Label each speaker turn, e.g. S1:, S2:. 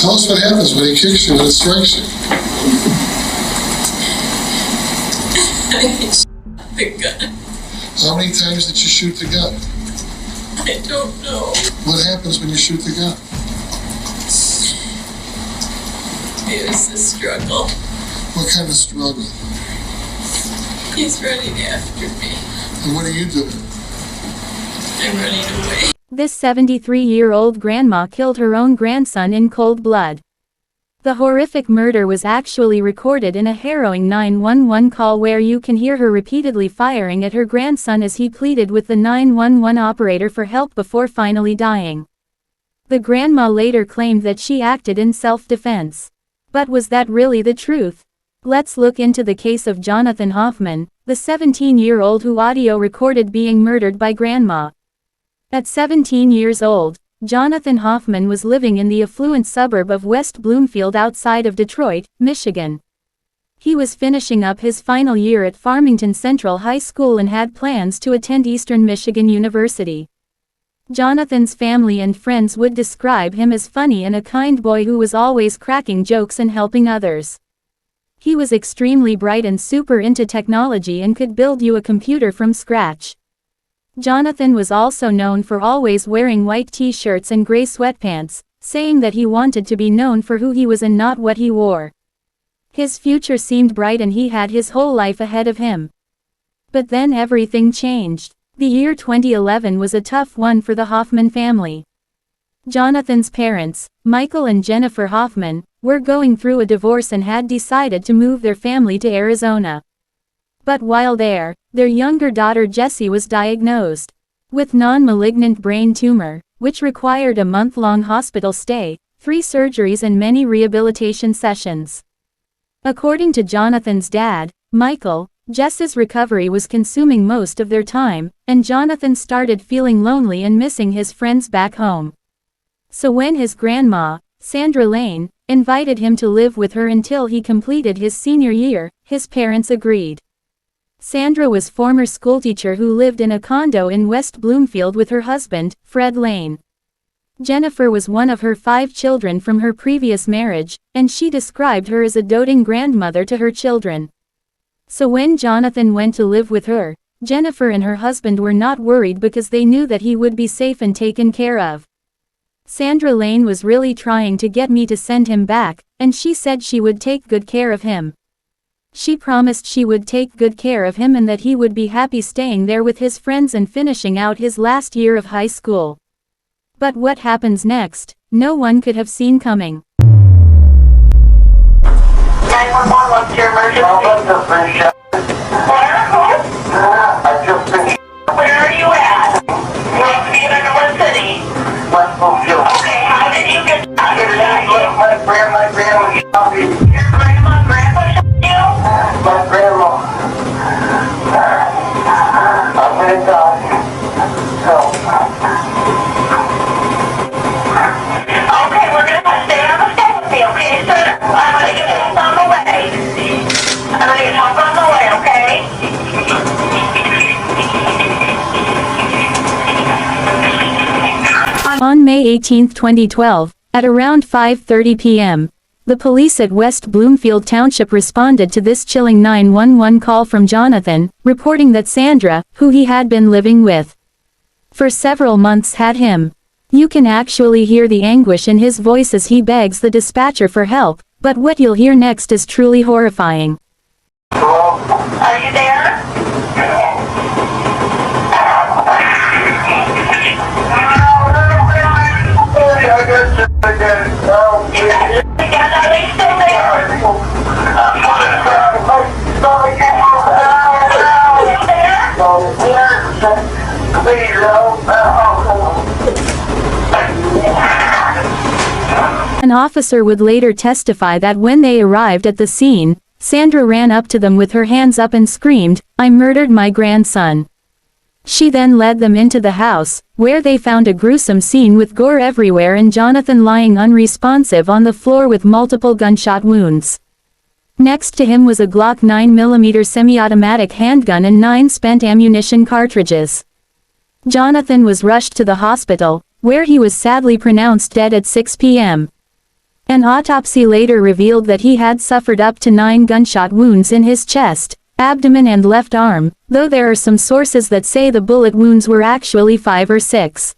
S1: Tell us what happens when he kicks you and strikes you.
S2: I shot the gun.
S1: How many times did you shoot the gun?
S2: I don't know.
S1: What happens when you shoot the gun?
S2: It was a struggle.
S1: What kind of struggle?
S2: He's running after me.
S1: And what are you doing?
S2: I'm running away.
S3: This 73-year-old grandma killed her own grandson in cold blood. The horrific murder was actually recorded in a harrowing 911 call where you can hear her repeatedly firing at her grandson as he pleaded with the 911 operator for help before finally dying. The grandma later claimed that she acted in self-defense. But was that really the truth? Let's look into the case of Jonathan Hoffman, the 17-year-old who audio recorded being murdered by grandma. At 17 years old, Jonathan Hoffman was living in the affluent suburb of West Bloomfield outside of Detroit, Michigan. He was finishing up his final year at Farmington Central High School and had plans to attend Eastern Michigan University. Jonathan's family and friends would describe him as funny and a kind boy who was always cracking jokes and helping others. He was extremely bright and super into technology and could build you a computer from scratch. Jonathan was also known for always wearing white t-shirts and gray sweatpants, saying that he wanted to be known for who he was and not what he wore. His future seemed bright and he had his whole life ahead of him. But then everything changed. The year 2011 was a tough one for the Hoffman family. Jonathan's parents, Michael and Jennifer Hoffman, were going through a divorce and had decided to move their family to Arizona. But while there, their younger daughter Jessie was diagnosed with non-malignant brain tumor, which required a month-long hospital stay, 3 surgeries and many rehabilitation sessions. According to Jonathan's dad, Michael, Jess's recovery was consuming most of their time, and Jonathan started feeling lonely and missing his friends back home. So when his grandma, Sandra Lane, invited him to live with her until he completed his senior year, his parents agreed. Sandra was former schoolteacher who lived in a condo in West Bloomfield with her husband, Fred Lane. Jennifer was one of her 5 children from her previous marriage, and she described her as a doting grandmother to her children. So when Jonathan went to live with her, Jennifer and her husband were not worried because they knew that he would be safe and taken care of. Sandra Lane was really trying to get me to send him back, and she said she would take good care of him. She promised she would take good care of him and that he would be happy staying there with his friends and finishing out his last year of high school. But what happens next, no one could have seen coming.
S4: 911, what's your emergency? I've just been shot. Where are you at? Bloomfield in what city? West Bloomfield. Okay, how did you get shot? My grandma shot me. Your grandma shot you? My grandma. I'm gonna die. So. Okay, we're gonna stay on the phone with me, okay, sir? I'm gonna get help on the way. I'm gonna get help on the way, okay?
S3: On May 18, 2012, at around 5:30 p.m., the police at West Bloomfield Township responded to this chilling 911 call from Jonathan, reporting that Sandra, who he had been living with for several months, had him. You can actually hear the anguish in his voice as he begs the dispatcher for help, but what you'll hear next is truly horrifying.
S4: Hello? Are you there?
S3: An officer would later testify that when they arrived at the scene, Sandra ran up to them with her hands up and screamed, "I murdered my grandson." She then led them into the house, where they found a gruesome scene with gore everywhere and Jonathan lying unresponsive on the floor with multiple gunshot wounds. Next to him was a Glock 9mm semi-automatic handgun and 9 spent ammunition cartridges. Jonathan was rushed to the hospital, where he was sadly pronounced dead at 6 p.m. An autopsy later revealed that he had suffered up to 9 gunshot wounds in his chest, abdomen and left arm, though there are some sources that say the bullet wounds were actually 5 or 6.